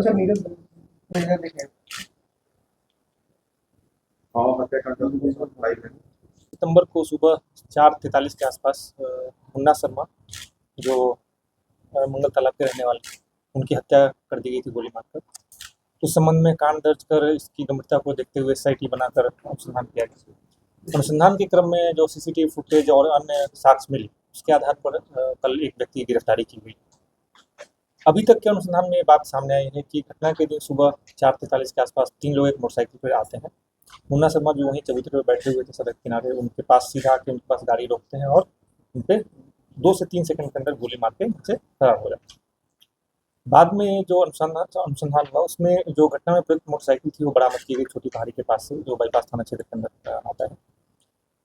अच्छा नीरज नीरज देखिए हाँ हत्याकांड सितंबर को सुबह 4:43 के आसपास मुन्ना शर्मा जो मंगल तालाब के रहने वाले उनकी हत्या कर दी गई थी गोली मारकर। उस संबंध में कांड दर्ज कर इसकी गंभीरता को देखते हुए एसआईटी बनाकर अनुसंधान किया गया। अनुसंधान के क्रम में जो सीसीटीवी फुटेज और अन्य साक्ष्य मिले उसके आधार पर कल एक व्यक्ति की गिरफ्तारी की गई। अभी तक के अनुसंधान में ये बात सामने आई है कि घटना के दिन सुबह 4:43 के आसपास 3 लोग एक मोटरसाइकिल पर आते हैं। मुन्ना शर्मा जो वहीं चबूतरे पर बैठे हुए थे सड़क किनारे, उनके पास सीधा आके उनके पास गाड़ी रोकते हैं और उन पे 2 से 3 सेकंड के अंदर गोली मार के उनसे फरार हो जाते हैं। बाद में जो अनुसंधान हुआ उसमें जो घटना में प्रयुक्त मोटरसाइकिल थी वो बरामद की गई छोटी पहाड़ी के पास से, जो बाईपास थाना क्षेत्र के अंदर आता है।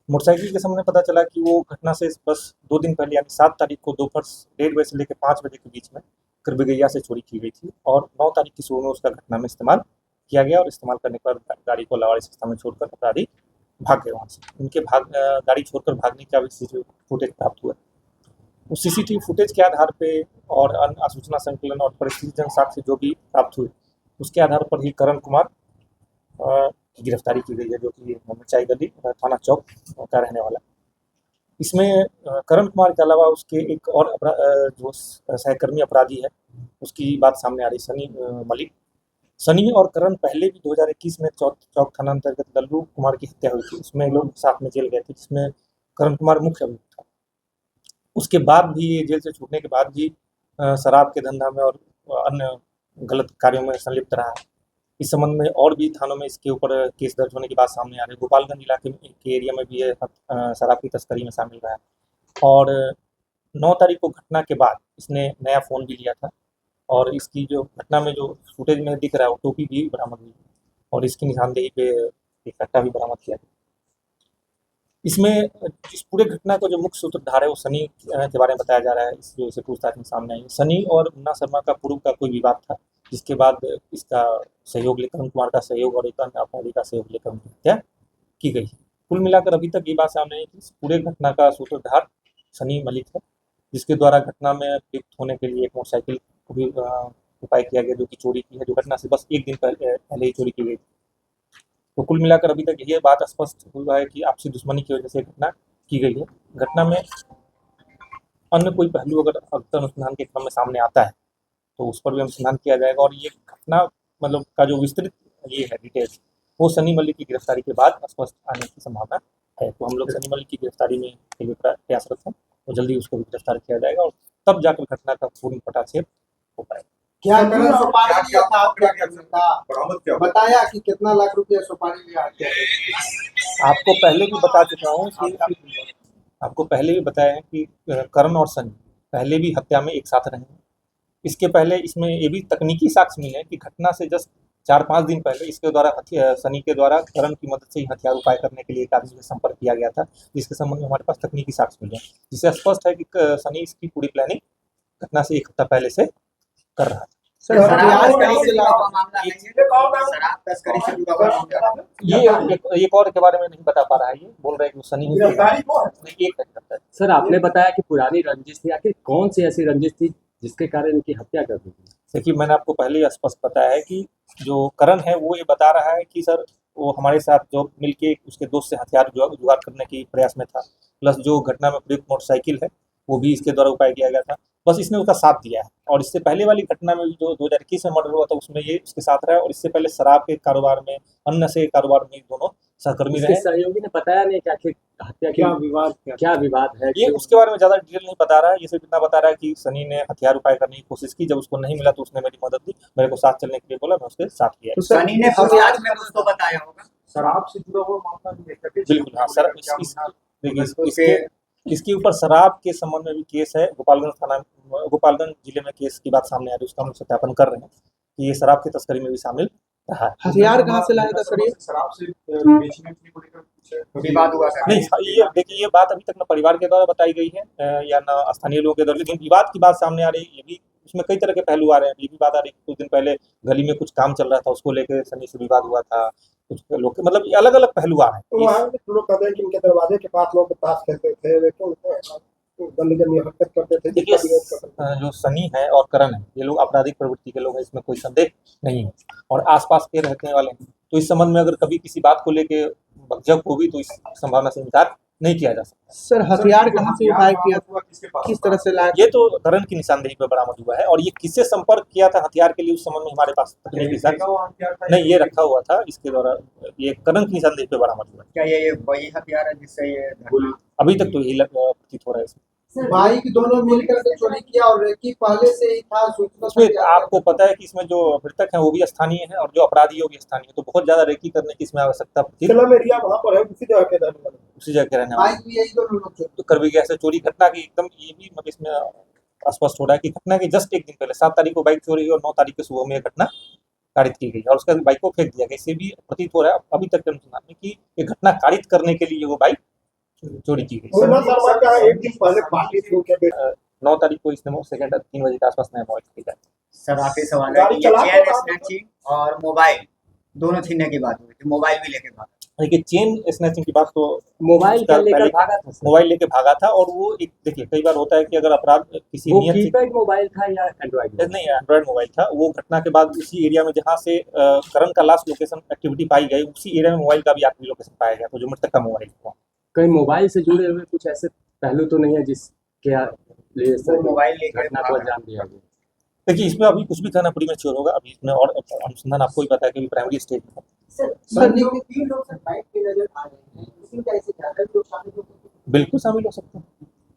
मोटरसाइकिल के सामने पता चला कि वो घटना से बस 2 दिन पहले यानी 7 तारीख को दोपहर 1:30 बजे से लेकर 5 बजे के बीच में करबगैया से चोरी की गई थी और 9 तारीख की सुबह में उसका घटना में इस्तेमाल किया गया और इस्तेमाल करने के बाद गाड़ी को लावारिस अवस्था में छोड़कर अपराधी भाग गए वहाँ से। उनके गाड़ी छोड़कर भागने का भी सीसीटीवी फुटेज प्राप्त हुआ। उस सीसीटीवी फुटेज के आधार पे और अन्य सूचना संकलन और परिस्थितिजन्य साक्ष्य जो भी प्राप्त हुए उसके आधार पर ही करण कुमार की गिरफ्तारी की गई है, जो कि मोहम्मदचाई गली थाना चौक का रहने वाला। इसमें करण कुमार के अलावा उसके एक और जो सहकर्मी अपराधी है उसकी बात सामने आ रही, सनी मलिक। सनी और करण पहले भी 2021 में चौक थाना अंतर्गत लल्लू कुमार की हत्या हुई थी, उसमें लोग साथ में जेल गए थे जिसमें करण कुमार मुख्य अभियुक्त था। उसके बाद भी ये जेल से छूटने के बाद भी शराब के धंधा में और अन्य गलत कार्यों में संलिप्त रहा है। इस संबंध में और भी थानों में इसके ऊपर केस दर्ज होने की बात सामने आ रही है। गोपालगंज इलाके के एरिया में भी ये शराब की तस्करी में शामिल रहा है और 9 तारीख को घटना के बाद इसने नया फ़ोन भी लिया था और इसकी जो घटना में जो फुटेज में दिख रहा है वो टोपी भी बरामद हुई और इसकी निशानदेही पे एक कट्टा भी बरामद किया गया। इसमें इस पूरे घटना का जो मुख्य सूत्रधार है वो सनी के बारे में बताया जा रहा है। इस जो इसे पूछताछ में सामने आई, सनी और मुन्ना शर्मा का पूर्व का कोई विवाद था जिसके बाद इसका सहयोग लेकर करण कुमार का सहयोग और एक अन्य अपराधी का सहयोग लेकर उनकी हत्या की गई। कुल मिलाकर अभी तक ये बात सामने आई कि इस पूरे घटना का सूत्रधार सनी मलिक है, जिसके द्वारा घटना में प्रयुक्त होने के लिए एक मोटरसाइकिल को भी उपाय किया गया जो कि चोरी की है, जो घटना से बस 1 दिन पहले ही चोरी की गई। तो कुल मिलाकर अभी तक ये बात स्पष्ट हुआ है कि आपसी दुश्मनी की वजह से घटना की गई है। घटना में अन्य कोई पहलू अगर अनुसंधान के क्रम में सामने आता है तो उस पर भी अनुसंधान किया जाएगा और ये घटना मतलब का जो विस्तृत ये है डिटेल्स वो सनी मलिक की गिरफ्तारी के बाद स्पष्ट आने की संभावना है। तो हम लोग सनी मलिक की गिरफ्तारी में के लिए प्रयासरत हैं तो जल्दी उसको भी गिरफ्तार किया जाएगा और तब जाकर घटना का पूर्ण पटाक्षेप हो पाएगा। क्या सुपारी लिया था आपने करने का बताया कि कितना लाख रुपया सुपारी लिया? आपको पहले भी बता चुका हूँ कि आपको पहले भी बताया है कि करण और सनी पहले भी हत्या में एक साथ रहे हैं। इसके पहले इसमें ये भी तकनीकी साक्ष्य मिले हैं कि घटना से जस्ट 4-5 दिन पहले इसके द्वारा सनी के द्वारा करण की मदद से ही हथियार उपाय करने के लिए एक आदमी से संपर्क किया गया था, जिसके संबंध में हमारे पास तकनीकी साक्ष्य मिले हैं, जिससे स्पष्ट है कि सनी इसकी पूरी प्लानिंग घटना से 1 हफ्ता पहले से कर रहा था। ये एक और के बारे में नहीं बता पा रहा है, ये बोल रहे हैं कि सनी ही। सर आपने बताया कि पुरानी रंजिश थी, आखिर कौन सी ऐसी रंजिश थी जिसके कारण इनकी हत्या कर दी? देखिए मैंने आपको पहले ही स्पष्ट बताया है कि जो करण है वो ये बता रहा है कि सर वो हमारे साथ जो मिलके उसके दोस्त से हथियार जुगाड़ करने की प्रयास में था, प्लस जो घटना में प्रयुक्त मोटरसाइकिल है वो भी इसके द्वारा उपाय किया गया था, बस इसने उसका साथ दिया है। और इससे पहले वाली घटना में जो 2021 में मर्डर हुआ था उसमें ये उसके साथ रहा है और इससे पहले शराब के कारोबार में, अन्य से कारोबार में दोनों सहकर्मी रहे। सहयोगी ने बताया नहीं कि आखिर हत्या क्या विवाद है, ये उसके बारे में ज़्यादा डिटेल नहीं बता रहा है। ये सिर्फ इतना बता रहा है कि सनी ने हथियार उपाय करने की कोशिश की, जब उसको नहीं मिला तो उसने मेरी मदद दी, मेरे को साथ चलने के लिए बोला, मैं उसके साथ किया। तो सनी ने फरियाद में कुछ तो बताया होगा, शराब से जुड़ा हुआ मामला भी है? बिल्कुल हाँ सर, देखिए इसके ऊपर शराब के संबंध में भी केस है। गोपालगंज जिले में केस की बात सामने आ रही है, उसका हम सत्यापन कर रहे हैं कि ये शराब की तस्करी में भी शामिल रहा है। हथियार कहाँ से लाया था सर? ये शराब से बेचने को लेकर विवाद हुआ है? नहीं, ये देखिए ये बात अभी तक न परिवार के द्वारा बताई गई है या न स्थानीय लोगों के द्वारा, लेकिन विवाद की बात सामने आ रही है। ये भी उसमें कई तरह के पहलू आ रहे हैं। ये भी बात आ रही है कुछ दिन पहले गली में कुछ काम चल रहा था, उसको लेकर सनी से विवाद हुआ था। कुछ लोग मतलब अलग अलग पहलू आ रहे हैं। तो लोग कहते हैं कि इनके दरवाजे के पास लोग ताश खेलते थे, लेकिन दंड हरकत करते थे, देखिए जिसका विरोध करते थे। जो सनी है और करण है, ये लोग आपराधिक प्रवृत्ति के लोग हैं, इसमें कोई संदेह नहीं है, और आसपास के रहने वाले हैं। तो इस संबंध में अगर कभी किसी बात को लेके बकझक होगी तो इस संभावना से इनकार नहीं किया जा सकता। सर हथियार कहाँ से उठाया किया, किसके पास किस तरह से लाया? ये तो करण की निशानदेही पर बरामद हुआ है, और ये किससे संपर्क किया था हथियार के लिए उस संबंध में हमारे पास तकनीकी साक्ष्य देखा हुआ हथियार था? नहीं, ये रखा हुआ था, इसके द्वारा ये करण की निशानदेही पे बरामद हुआ है। क्या ये वही हथियार है जिससे ये गोली अभी तक तो यही प्रतीत हो रहा है इसमें। बाइक दोनों मिलकर के चोरी किया और रेकी पहले से ही था, सूचना उसमें था। आपको पता है कि इसमें जो मृतक है वो भी स्थानीय है और जो अपराधी है वो भी स्थानीय है, तो बहुत ज्यादा रेकी करने की इसमें आवश्यकता प्रतीत एरिया वहाँ पर है, उसी जगह के रहने वाले। उसी जगह के रहने वाले बाइक भी यही दोनों लोग चोरी। तो करवी गैस से चोरी घटना की एकदम ये भी मतलब इसमें स्पष्ट हो रहा है कि घटना के जस्ट एक दिन पहले 7 तारीख को बाइक चोरी हुई और 9 तारीख के सुबह में यह घटना कारित की गई और उसके बाद बाइक को फेंक दिया गया। इससे भी प्रतीत हो रहा है अभी तक के अनुसंधान में कि ये घटना कारित करने के लिए वो बाइक चोरी की गई। एक दिन पहले पार्टी शुरू किया 9 तारीख को इसने सेकंड 3 बजे के आसपास नया मोबाइल खरीदा। सर आखिरी सवाल है कि ये चेन स्नैचिंग और मोबाइल दोनों छीनने की बात हुई थी, मोबाइल भी लेके भागा। देखिए चेन स्नैचिंग की बात तो मोबाइल क्या लेकर पहले- भागा था सर? मोबाइल लेके भागा था और वो एक देखिए कई बार होता है कि अगर अपराध किसी वो नियत से कीपैड मोबाइल था या एंड्रॉइड? नहीं एंड्रॉइड मोबाइल था, वो घटना के बाद उसी एरिया में जहाँ से करण का लास्ट लोकेशन एक्टिविटी पाई गई उसी एरिया में मोबाइल का भी आखिरी लोकेशन पाया गया, तो जो मृतक का मोबाइल था। कहीं मोबाइल से जुड़े हुए कुछ ऐसे पहलू तो नहीं है जिसके लिए वो सर मोबाइल लेके घटना को भागा। अंजाम दिया गया? देखिए इसमें अभी कुछ भी कहना पूरी में होगा, अभी इसमें और अनुसंधान आपको ही पता है कि प्राइमरी स्टेज में है। सर तीन लोग सर बाइक पे नजर आ रहे हैं, इसी का ऐसे ज्यादा लोग शामिल हो सकते हैं। बिल्कुल शामिल हो सकते हैं,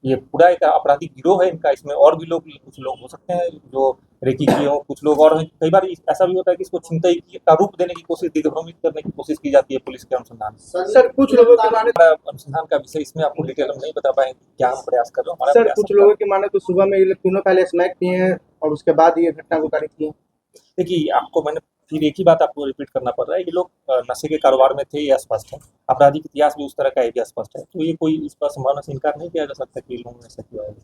ये पूरा एक आपराधिक गिरोह है इनका, इसमें और भी लोग कुछ लोग हो सकते हैं जो रेकी किए हों, कुछ लोग और हैं। कई बार ऐसा भी होता है कि इसको छिनतई का रूप देने की कोशिश, दिग्भ्रमित करने की कोशिश की जाती है पुलिस के अनुसंधान में। सर कुछ लोगों के माने हमारा अनुसंधान का विषय इसमें आपको डिटेल हम नहीं बता पाएंगे क्या हम प्रयास कर रहे हैं। हमारा सर प्रयास कुछ होता है। लोगों के माने तो सुबह में ये लोग तीनों पहले स्मैक किए हैं और उसके बाद ये घटना को कारित किए। देखिए आपको मैंने फिर एक ही बात आपको रिपीट करना पड़ रहा है, ये लोग नशे के कारोबार में थे, ये स्पष्ट है। आपराधिक इतिहास भी उस तरह का है, ये स्पष्ट है। तो ये कोई इस पर संभावना से इनकार नहीं किया जा सकता कि इन लोगों ने ऐसा किया है।